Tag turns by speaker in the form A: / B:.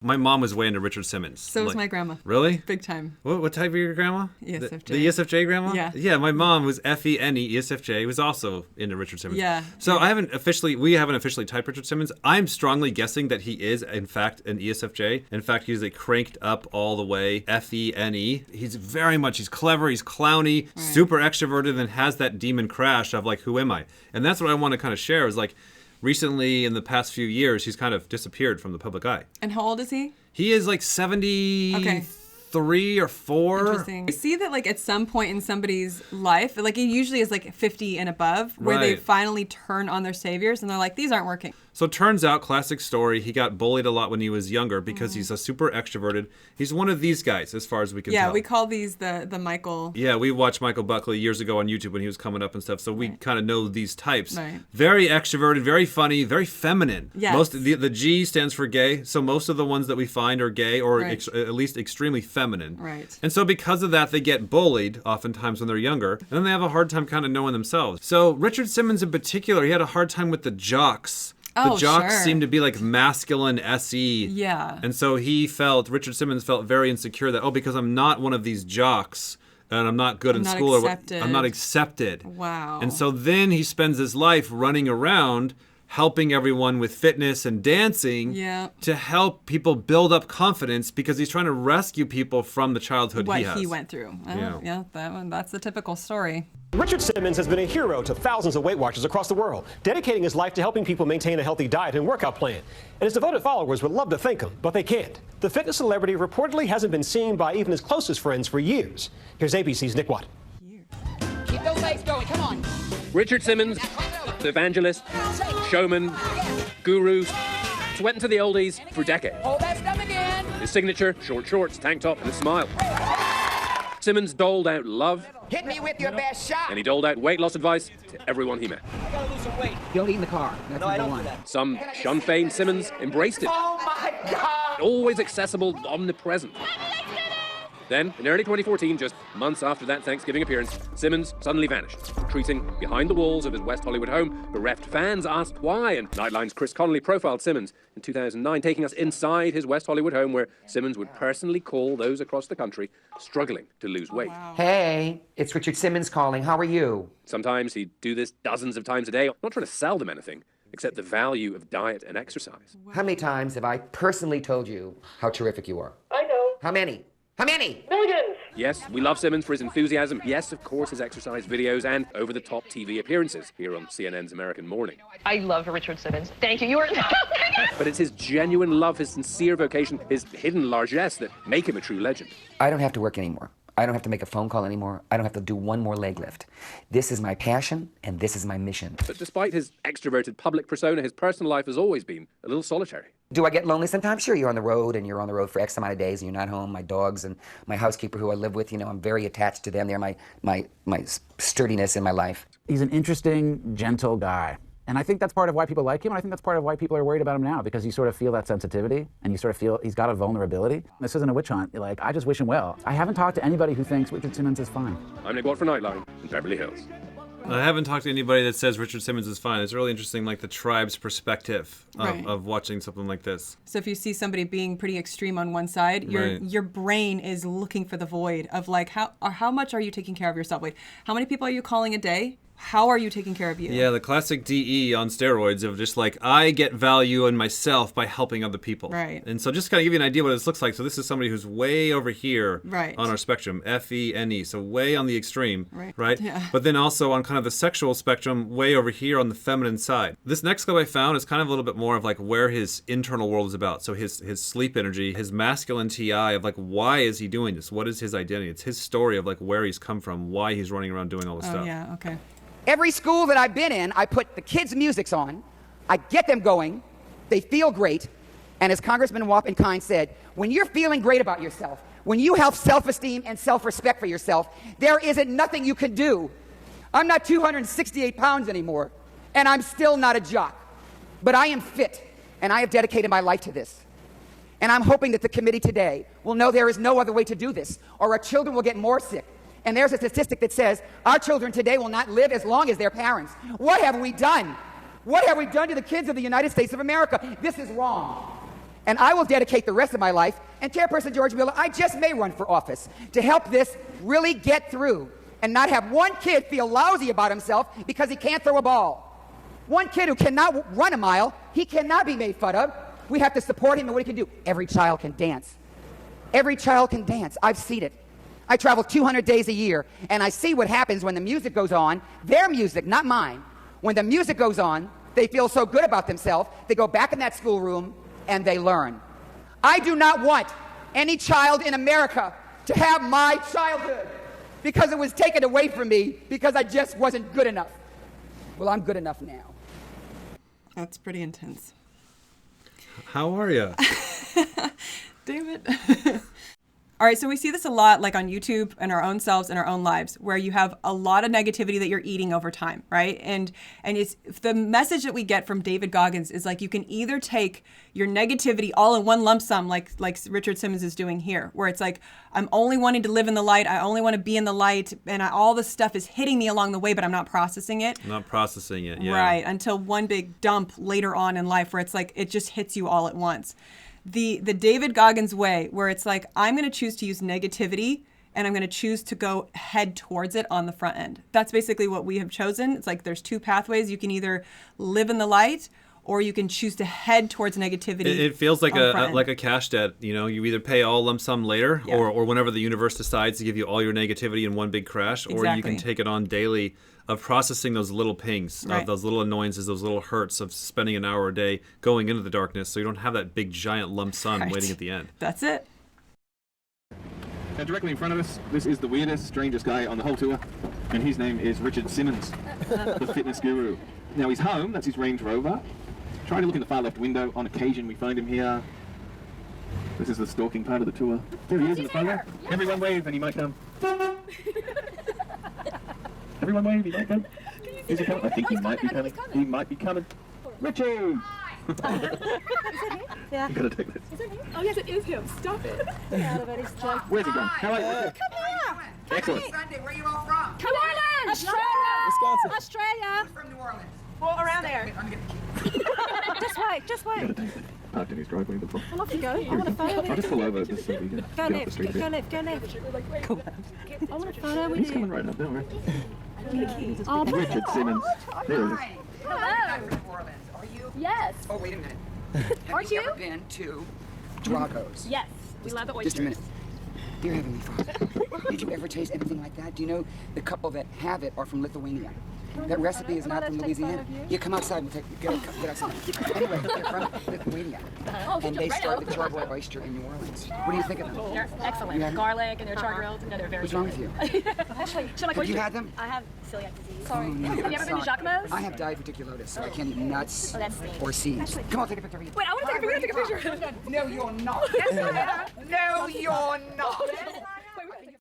A: My mom was way into Richard Simmons.
B: So was my grandma.
A: Really?
B: Big time.
A: What type of your grandma?
B: ESFJ.
A: The ESFJ grandma?
B: Yeah.
A: Yeah, my mom was FENE, ESFJ, was also into Richard Simmons.
B: Yeah.
A: So we haven't officially typed Richard Simmons. I'm strongly guessing that he is, in fact, an ESFJ. In fact, he's like cranked up all the way, FENE. He's clever, he's clowny,
B: right.
A: Super extroverted, and has that demon crash of like, who am I? And that's what I want to kind of share is like, recently, in the past few years, he's kind of disappeared from the public eye.
B: And how old is he?
A: He is like 73 or 4.
B: Interesting. You see that like at some point in somebody's life, like it usually is like 50 and above, where they finally turn on their saviors and they're like, these aren't working.
A: So it turns out, classic story, he got bullied a lot when he was younger because he's a super extroverted. He's one of these guys, as far as we can tell.
B: Yeah, we call these the Michael.
A: Yeah, we watched Michael Buckley years ago on YouTube when he was coming up and stuff, so we kind of know these types.
B: Right.
A: Very extroverted, very funny, very feminine.
B: Yes.
A: Most of the G stands for gay, so most of the ones that we find are gay or
B: Right.
A: at least extremely feminine.
B: Right.
A: And so because of that, they get bullied oftentimes when they're younger, and then they have a hard time kind of knowing themselves. So Richard Simmons in particular, he had a hard time with the jocks. The jocks
B: sure.
A: seemed to be like masculine SE.
B: Yeah.
A: And so Richard Simmons felt very insecure that, because I'm not one of these jocks and I'm not good in school, I'm not accepted.
B: Wow.
A: And so then he spends his life running around helping everyone with fitness and dancing to help people build up confidence because he's trying to rescue people from the childhood he has.
B: What he went through. That's the typical story.
C: Richard Simmons has been a hero to thousands of Weight Watchers across the world, dedicating his life to helping people maintain a healthy diet and workout plan. And his devoted followers would love to thank him, but they can't. The fitness celebrity reportedly hasn't been seen by even his closest friends for years. Here's ABC's Nick Watt.
D: Keep those legs going, come on.
E: Richard Simmons, evangelist, showman, guru, went into the oldies for decades.
D: Hold that stomach again.
E: His signature, short shorts, tank top, and a smile. Simmons doled out love.
D: Hit me with your best shot.
E: And he doled out weight loss advice to everyone he met.
D: I gotta lose some weight. Don't eat in the car. That's number one.
E: Some shunned fame, Simmons embraced it.
D: Oh my God!
E: Always accessible, omnipresent. Then, in early 2014, just months after that Thanksgiving appearance, Simmons suddenly vanished, retreating behind the walls of his West Hollywood home. Bereft fans asked why, and Nightline's Chris Connolly profiled Simmons in 2009, taking us inside his West Hollywood home where Simmons would personally call those across the country struggling to lose weight.
B: Wow.
F: Hey, it's Richard Simmons calling. How are you?
E: Sometimes he'd do this dozens of times a day, not trying to sell them anything, except the value of diet and exercise.
F: How many times have I personally told you how terrific you are?
D: I know.
F: How many? How many?
D: Millions.
E: Yes, we love Simmons for his enthusiasm. Yes, of course, his exercise videos and over-the-top TV appearances here on CNN's American Morning.
G: I love Richard Simmons. Thank you. You were...
E: But it's his genuine love, his sincere vocation, his hidden largesse that make him a true legend.
F: I don't have to work anymore. I don't have to make a phone call anymore. I don't have to do one more leg lift. This is my passion, and this is my mission.
E: But despite his extroverted public persona, his personal life has always been a little solitary.
F: Do I get lonely sometimes? Sure, you're on the road, and you're on the road for X amount of days, and you're not home. My dogs and my housekeeper who I live with, I'm very attached to them. They're my sturdiness in my life.
H: He's an interesting, gentle guy. And I think that's part of why people like him, and I think that's part of why people are worried about him now, because you sort of feel that sensitivity, and you sort of feel he's got a vulnerability. This isn't a witch hunt. I just wish him well. I haven't talked to anybody who thinks Richard Simmons is fine.
E: I'm Nick Watt for Nightline in Beverly Hills.
A: I haven't talked to anybody that says Richard Simmons is fine. It's really interesting, like the tribe's perspective of watching something like this.
B: So if you see somebody being pretty extreme on one side, your brain is looking for the void of like, how much are you taking care of yourself? Like, how many people are you calling a day? How are you taking care of you?
A: Yeah, the classic DE on steroids of just like, I get value in myself by helping other people.
B: Right.
A: And so just kind of give you an idea what this looks like. So this is somebody who's way over here on our spectrum, FENE, so way on the extreme, right?
B: Yeah.
A: But then also on kind of the sexual spectrum, way over here on the feminine side. This next clip I found is kind of a little bit more of like where his internal world is about. So his sleep energy, his masculine TI of like, why is he doing this? What is his identity? It's his story of like where he's come from, why he's running around doing all this stuff.
B: Oh, yeah, okay.
D: Every school that I've been in, I put the kids' musics on, I get them going, they feel great, and as Congressman Waffen-Kine said, when you're feeling great about yourself, when you have self-esteem and self-respect for yourself, there isn't nothing you can do. I'm not 268 pounds anymore, and I'm still not a jock, but I am fit, and I have dedicated my life to this. And I'm hoping that the committee today will know there is no other way to do this, or our children will get more sick. And there's a statistic that says our children today will not live as long as their parents. What have we done? What have we done to the kids of the United States of America? This is wrong. And I will dedicate the rest of my life, and Chairperson George Miller, I just may run for office to help this really get through and not have one kid feel lousy about himself because he can't throw a ball. One kid who cannot run a mile, he cannot be made fun of. We have to support him and what he can do. Every child can dance. Every child can dance. I've seen it. I travel 200 days a year, and I see what happens when the music goes on. Their music, not mine. When the music goes on, they feel so good about themselves, they go back in that schoolroom and they learn. I do not want any child in America to have my childhood because it was taken away from me because I just wasn't good enough. Well, I'm good enough now.
B: That's pretty intense.
A: How are you?
B: David. All right, so we see this a lot, like on YouTube and our own selves and our own lives, where you have a lot of negativity that you're eating over time, right? And it's the message that we get from David Goggins is like you can either take your negativity all in one lump sum, like Richard Simmons is doing here, where it's like I'm only wanting to live in the light, I only want to be in the light, and all this stuff is hitting me along the way, but I'm not processing it.
A: Not processing it, yeah.
B: Right, until one big dump later on in life where it's like it just hits you all at once. The David Goggins way, where it's like, I'm going to choose to use negativity and I'm going to choose to go head towards it on the front end. That's basically what we have chosen. It's like there's two pathways. You can either live in the light or you can choose to head towards negativity.
A: It feels like a cash debt. You know, you either pay all lump sum later or whenever the universe decides to give you all your negativity in one big crash, or you can take it on daily of processing those little pings, of those little annoyances, those little hurts of spending an hour a day going into the darkness so you don't have that big giant lump sum waiting at the end.
B: That's it.
I: Now directly in front of us, this is the weirdest, strangest guy on the whole tour, and his name is Richard Simmons, the fitness guru. Now he's home, that's his Range Rover. Try to look in the far left window. On occasion we find him here. This is the stalking part of the tour. There he is in the photo. Everyone wave and he might come. Everyone wave, he might come. Is he coming? I think he might be coming. He might be coming. Richie!
J: Is it him? Yeah.
I: You gotta take this.
J: Is it him? Oh yes, it is him. Stop it. Get out of it. He's joking.
I: Where's he gone? How are you?
J: Come here.
I: Excellent.
D: Sunday, where are you all from?
J: Come on, Australia.
K: Wisconsin.
J: Australia.
D: Who's from New Orleans?
J: Well, around there.
D: I'm gonna get the key.
J: Just wait. Just
I: You gotta
J: wait.
I: take this. Parked in his driveway before.
J: Well, off you go. I want a photo
I: I'll
J: with
I: just
J: you.
I: pull over just so we can
J: Go
I: get off the
J: left.
I: street a
J: Go
I: bit.
J: left. Go left. I want a photo with
I: He's
J: you.
I: coming right up, don't worry.
J: Oh,
I: Richard Simmons. There he is.
D: Hi.
J: hello.
D: I'm from New Orleans. Are you?
J: Yes.
D: Oh, wait a minute.
J: Aren't
D: Have you
J: you?
D: ever been to Drago's?
J: Yes. We love the oysters.
D: Just a minute. Dear Heavenly Father, did you ever taste anything like that? Do you know the couple that have it are from Lithuania? That recipe is not from Louisiana. You come outside and get outside. Anyway, they're from Lithuania. And they start the charbroiled oyster in New Orleans. What do you think of them?
J: They're excellent.
D: You had them?
J: Garlic and their char grilled. No, they're very
D: What's wrong with
J: good.
D: you?
J: Actually, should I like
D: Have you
J: oysters?
D: had them?
J: I have celiac disease.
D: Oh, no,
J: Have you ever been to
D: sorry.
J: Jacquemo's?
D: I have diverticulosis, so I can't eat nuts
J: Oh, that stinks.
D: or seeds. Come on, take a picture of you.
J: Wait, I want to take a picture.
D: No, you're not. No, you're not.